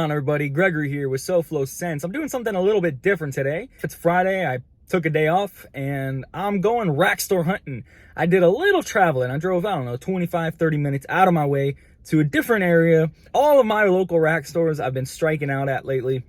on, everybody? Gregory here with SoFlo Scents. I'm doing something a little bit different today. It's Friday. I took a day off and I'm going rack store hunting. I did a little traveling. I drove, 25-30 minutes out of my way to a different area. All of my local rack stores I've been striking out at lately.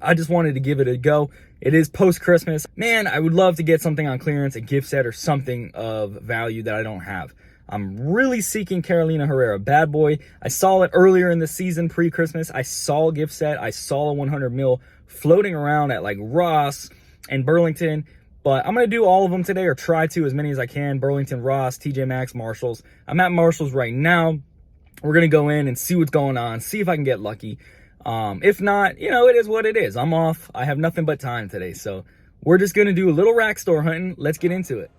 I just wanted to give it a go. It is post-Christmas. Man, I would love to get something on clearance, a gift set or something of value that I don't have. I'm really seeking Carolina Herrera Bad Boy. I saw it earlier in the season, pre-Christmas. I saw a gift set. I saw a 100 mil floating around at like Ross and Burlington. But I'm going to do all of them today, or try to, as many as I can. Burlington, Ross, TJ Maxx, Marshalls. I'm at Marshalls right now. We're going to go in and see what's going on, see if I can get lucky. If not, it is what it is. I'm off. I have nothing but time today. So we're just going to do a little rack store hunting. Let's get into it.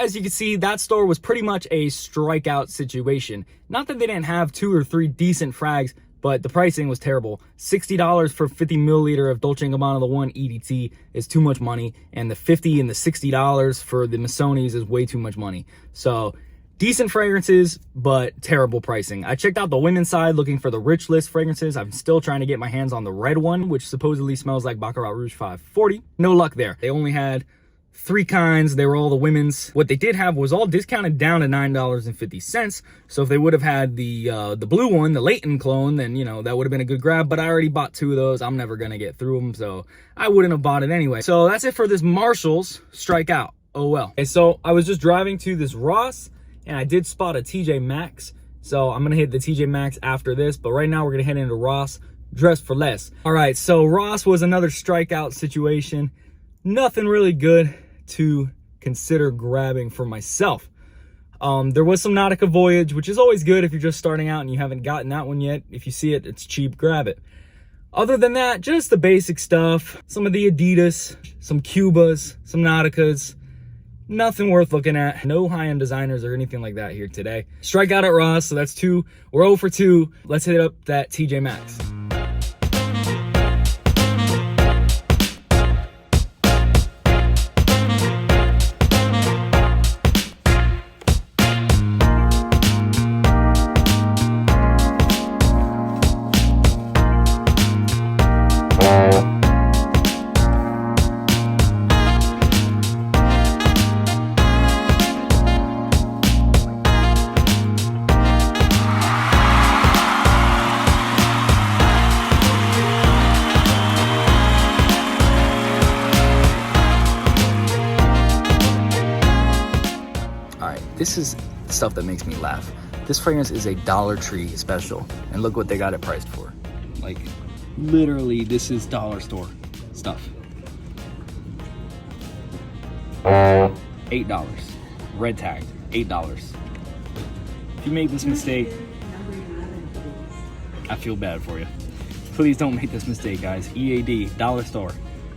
As you can see, that store was pretty much a strikeout situation. Not that they didn't have 2 or 3 decent frags, but the pricing was terrible. $60 for 50 milliliter of Dolce & Gabbana, the 1 EDT, is too much money, and the $50 and the $60 for the Missonis is way too much money. So decent fragrances, but terrible pricing. I checked out the women's side looking for the Rich List fragrances. I'm still trying to get my hands on the red one, which supposedly smells like Baccarat Rouge 540. No luck there. They only had 3 kinds. They were all the women's. What they did have was all discounted down to $9.50. So if they would have had the blue one, the Leighton clone, then that would have been a good grab. But I already bought 2 of those. I'm never gonna get through them, so I wouldn't have bought it anyway. So that's it for this Marshalls strikeout. Oh well. Okay, so I was just driving to this Ross and I did spot a TJ Maxx. So I'm gonna hit the TJ Maxx after this. But right now we're gonna head into Ross, dress for less. All right, so Ross was another strikeout situation. Nothing really good to consider grabbing for myself. There was some Nautica Voyage, which is always good if you're just starting out and you haven't gotten that one yet. If you see it, it's cheap, grab it. Other than that, just the basic stuff. Some of the Adidas, some Cubas, some Nauticas. Nothing worth looking at. No high-end designers or anything like that here today. Strike out at Ross, so that's 2. We're 0 for 2. Let's hit up that TJ Maxx. This is the stuff that makes me laugh. This fragrance is a Dollar Tree special, and look what they got it priced for. Like, literally, this is dollar store stuff. $8. Red tagged, $8. If you make this mistake, I feel bad for you. Please don't make this mistake, guys. EAD, dollar store.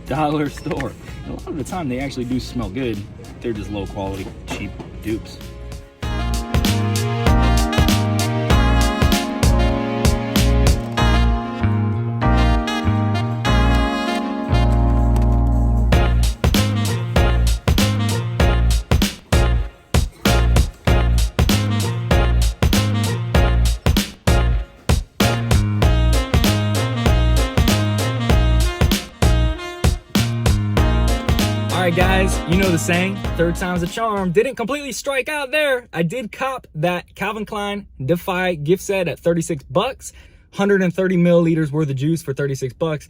Dollar store. And a lot of the time, they actually do smell good. They're just low quality, cheap dupes. Alright guys, you know the saying, third time's a charm. Didn't completely strike out there. I did cop that Calvin Klein Defy gift set at 36 bucks. 130 milliliters worth of juice for 36 bucks.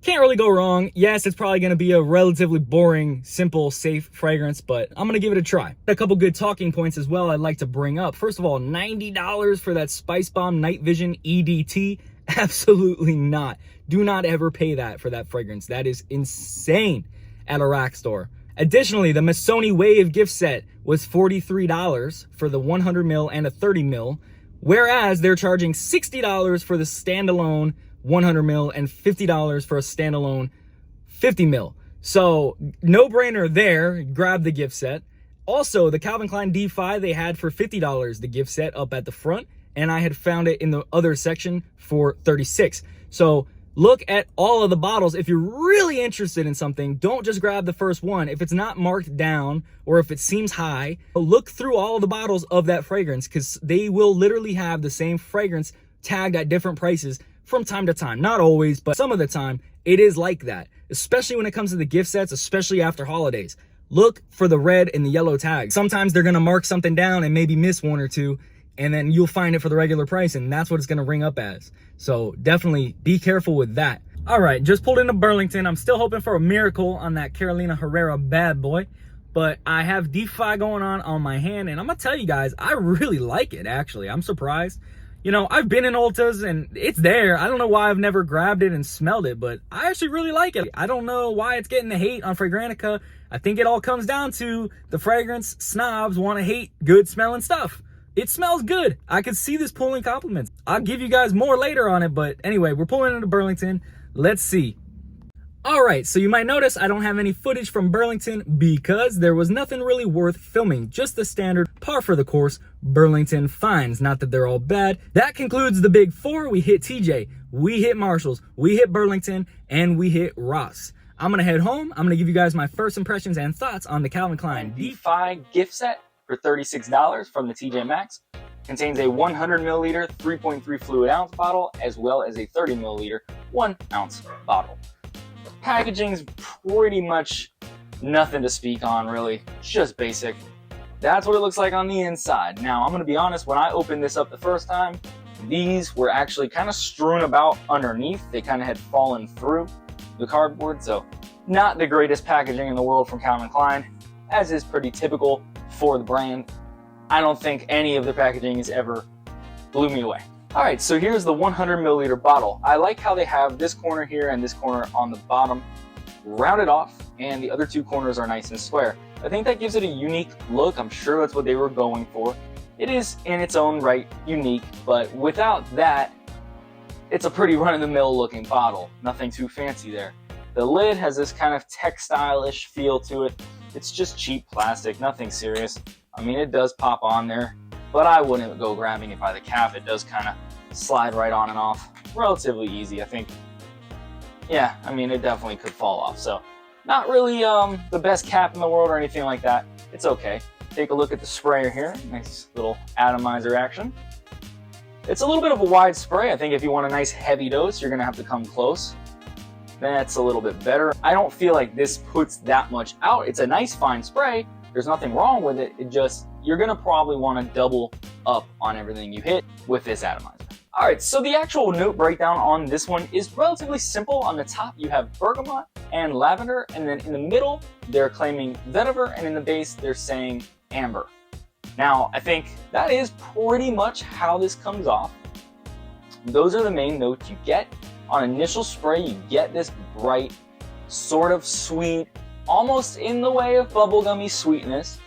Can't really go wrong. Yes, it's probably going to be a relatively boring, simple, safe fragrance, but I'm going to give it a try. A couple good talking points as well I'd like to bring up. First of all, $90 for that Spice Bomb Night Vision EDT. Absolutely not. Do not ever pay that for that fragrance. That is insane at a rack store. Additionally, the Missoni Wave gift set was $43 for the 100 ml and a 30 ml, whereas they're charging $60 for the standalone 100 ml and $50 for a standalone 50 ml. So no brainer there, grab the gift set. Also, the Calvin Klein Defy they had for $50, the gift set up at the front, and I had found it in the other section for $36. So look at all of the bottles. If you're really interested in something, don't just grab the first one. If it's not marked down or if it seems high, look through all of the bottles of that fragrance, because they will literally have the same fragrance tagged at different prices from time to time. Not always, but some of the time it is like that, especially when it comes to the gift sets, especially after holidays. Look for the red and the yellow tags. Sometimes they're gonna mark something down and maybe miss one or two, and then you'll find it for the regular price, and that's what it's gonna ring up as. So definitely be careful with that. All right, just pulled into Burlington. I'm still hoping for a miracle on that Carolina Herrera bad boy, but I have Defy going on my hand, and I'm gonna tell you guys, I really like it, actually. I'm surprised. You know, I've been in Ultas and it's there. I don't know why I've never grabbed it and smelled it, but I actually really like it. I don't know why it's getting the hate on Fragrantica. I think it all comes down to the fragrance snobs want to hate good smelling stuff. It smells good. I could see this pulling compliments. I'll give you guys more later on it, but anyway, we're pulling into Burlington. Let's see. All right, so you might notice I don't have any footage from Burlington because there was nothing really worth filming, just the standard par for the course Burlington finds. Not that they're all bad. That concludes the big four. We hit TJ, we hit Marshalls, we hit Burlington, and we hit Ross. I'm gonna head home. I'm gonna give you guys my first impressions and thoughts on the Calvin Klein Defy gift set for $36 from the TJ Maxx. Contains a 100 milliliter 3.3 fluid ounce bottle, as well as a 30 milliliter 1 ounce bottle. Packaging's pretty much nothing to speak on, really. It's just basic. That's what it looks like on the inside. Now, I'm gonna be honest, when I opened this up the first time, these were actually kind of strewn about underneath. They kind of had fallen through the cardboard, so not the greatest packaging in the world from Calvin Klein, as is pretty typical for the brand. I don't think any of the packaging has ever blew me away. All right, so here's the 100 milliliter bottle. I like how they have this corner here and this corner on the bottom rounded off, and the other two corners are nice and square. I think that gives it a unique look. I'm sure that's what they were going for. It is in its own right unique, but without that, it's a pretty run-of-the-mill looking bottle. Nothing too fancy there. The lid has this kind of textile-ish feel to it. It's just cheap plastic, nothing serious. I mean, it does pop on there, but I wouldn't go grabbing it by the cap. It does kind of slide right on and off. Relatively easy, I think. Yeah, I mean, it definitely could fall off. So not really the best cap in the world or anything like that. It's okay. Take a look at the sprayer here. Nice little atomizer action. It's a little bit of a wide spray. I think if you want a nice heavy dose, you're gonna have to come close. That's a little bit better. I don't feel like this puts that much out. It's a nice fine spray. There's nothing wrong with it. It just, you're gonna probably wanna double up on everything you hit with this atomizer. All right, so the actual note breakdown on this one is relatively simple. On the top, you have bergamot and lavender, and then in the middle, they're claiming vetiver, and in the base, they're saying amber. Now, I think that is pretty much how this comes off. Those are the main notes you get. On initial spray, you get this bright, sort of sweet, almost in the way of bubblegummy sweetness,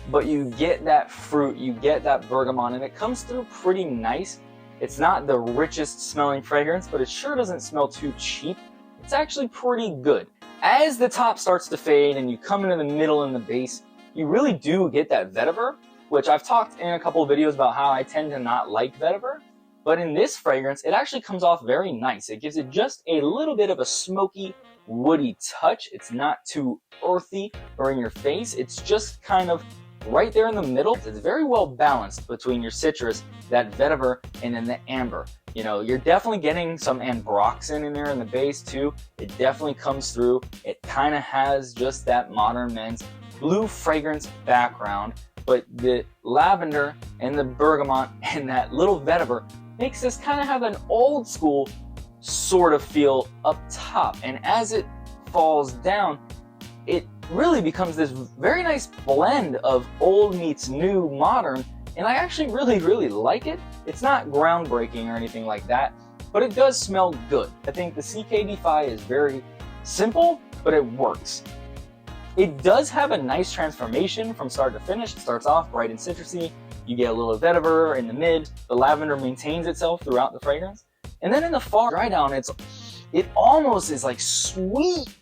but you get that fruit, you get that bergamot, and it comes through pretty nice. It's not the richest smelling fragrance, but it sure doesn't smell too cheap. It's actually pretty good. As the top starts to fade and you come into the middle and the base, you really do get that vetiver, which I've talked in a couple of videos about how I tend to not like vetiver. But in this fragrance, it actually comes off very nice. It gives it just a little bit of a smoky, woody touch. It's not too earthy or in your face. It's just kind of right there in the middle. It's very well balanced between your citrus, that vetiver, and then the amber. You know, you're definitely getting some ambroxan in there in the base too. It definitely comes through. It kind of has just that modern men's blue fragrance background, but the lavender and the bergamot and that little vetiver makes this kind of have an old school sort of feel up top. And as it falls down, it really becomes this very nice blend of old meets new modern and I actually really like it. It's not groundbreaking or anything like that, but it does smell good. I think the CK Defy is very simple, but it works. It does have a nice transformation from start to finish. It starts off bright and citrusy. You get a little vetiver in the mid. The lavender maintains itself throughout the fragrance. And then in the far dry down, it almost is like sweet,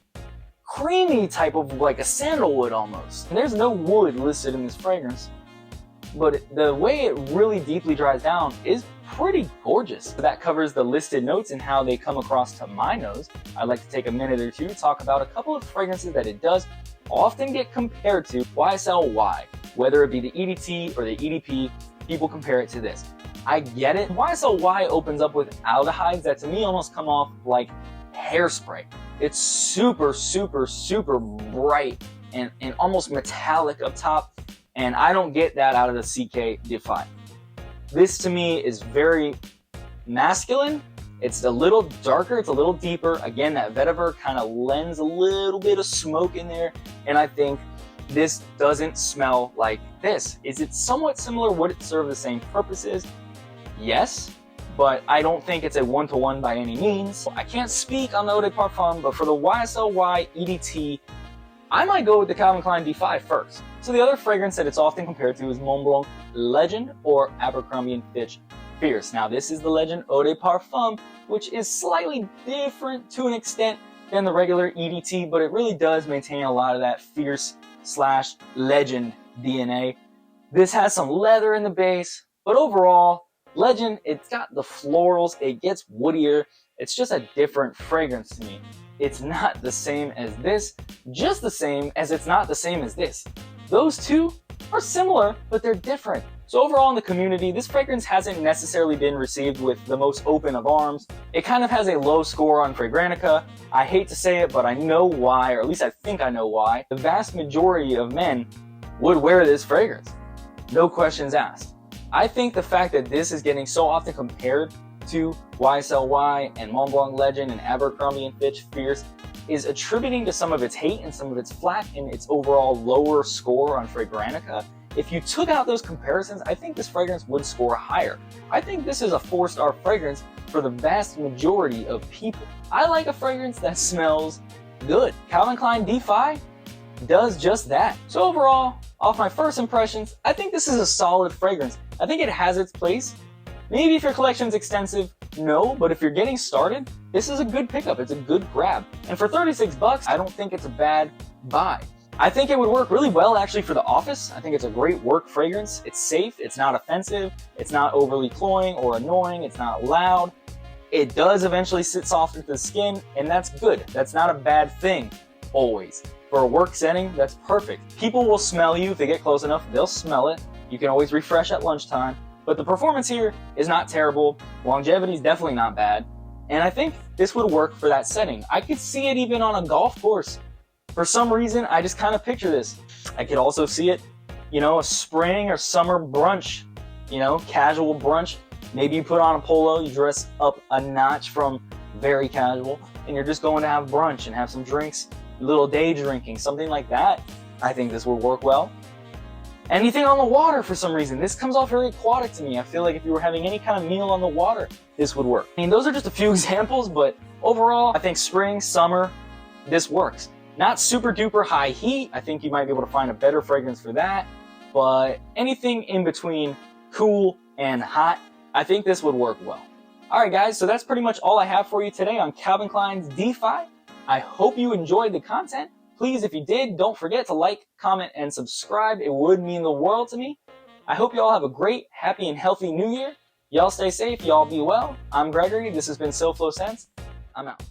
creamy type of like a sandalwood almost. And there's no wood listed in this fragrance, but the way it really deeply dries down is pretty gorgeous. So that covers the listed notes and how they come across to my nose. I'd like to take a minute or two to talk about a couple of fragrances that it does often get compared to. YSL Y, whether it be the EDT or the EDP, people compare it to this. I get it. YSL Y opens up with aldehydes that to me almost come off like hairspray. It's super bright and almost metallic up top, and I don't get that out of the CK Defy. This to me is very masculine. It's a little darker, it's a little deeper. Again, that vetiver kind of lends a little bit of smoke in there, and I think this doesn't smell like this. Is it somewhat similar? Would it serve the same purposes? Yes, but I don't think it's a one-to-one by any means. I can't speak on the Eau de Parfum, but for the YSL Y EDT, I might go with the Calvin Klein Defy first. So the other fragrance that it's often compared to is Mont Blanc Legend or Abercrombie & Fitch Fierce. Now this is the Legend Eau de Parfum, which is slightly different to an extent than the regular EDT, but it really does maintain a lot of that Fierce / Legend DNA. This has some leather in the base, but overall, Legend, it's got the florals, it gets woodier. It's just a different fragrance to me. It's not the same as this, just the same as it's not the same as this. Those two are similar, but they're different. So overall in the community, this fragrance hasn't necessarily been received with the most open of arms. It kind of has a low score on Fragrantica. I hate to say it, but I know why, or at least I think I know why. The vast majority of men would wear this fragrance. No questions asked. I think the fact that this is getting so often compared to YSL Y and Mont Blanc Legend and Abercrombie & Fitch Fierce is attributing to some of its hate and some of its flack in its overall lower score on Fragrantica. If you took out those comparisons, I think this fragrance would score higher. I think this is a 4-star fragrance for the vast majority of people. I like a fragrance that smells good. Calvin Klein Defy does just that. So overall, off my first impressions, I think this is a solid fragrance. I think it has its place. Maybe if your collection's extensive, no, but if you're getting started, this is a good pickup. It's a good grab. And for 36 bucks, I don't think it's a bad buy. I think it would work really well actually for the office. I think it's a great work fragrance. It's safe, it's not offensive, it's not overly cloying or annoying, it's not loud. It does eventually sit soft into the skin, and that's good. That's not a bad thing, always. For a work setting, that's perfect. People will smell you if they get close enough, they'll smell it. You can always refresh at lunchtime. But the performance here is not terrible. Longevity is definitely not bad. And I think this would work for that setting. I could see it even on a golf course. For some reason, I just kind of picture this. I could also see it, you know, a spring or summer brunch, you know, casual brunch. Maybe you put on a polo, you dress up a notch from very casual, and you're just going to have brunch and have some drinks, a little day drinking, something like that. I think this would work well. Anything on the water for some reason. This comes off very aquatic to me. I feel like if you were having any kind of meal on the water, this would work. I mean, those are just a few examples, but overall, I think spring, summer, this works. Not super duper high heat. I think you might be able to find a better fragrance for that, but anything in between cool and hot, I think this would work well. All right, guys, so that's pretty much all I have for you today on Calvin Klein's Defy. I hope you enjoyed the content. Please, if you did, don't forget to like, comment, and subscribe. It would mean the world to me. I hope you all have a great, happy, and healthy new year. Y'all stay safe. Y'all be well. I'm Gregory. This has been SoFlo Scents. I'm out.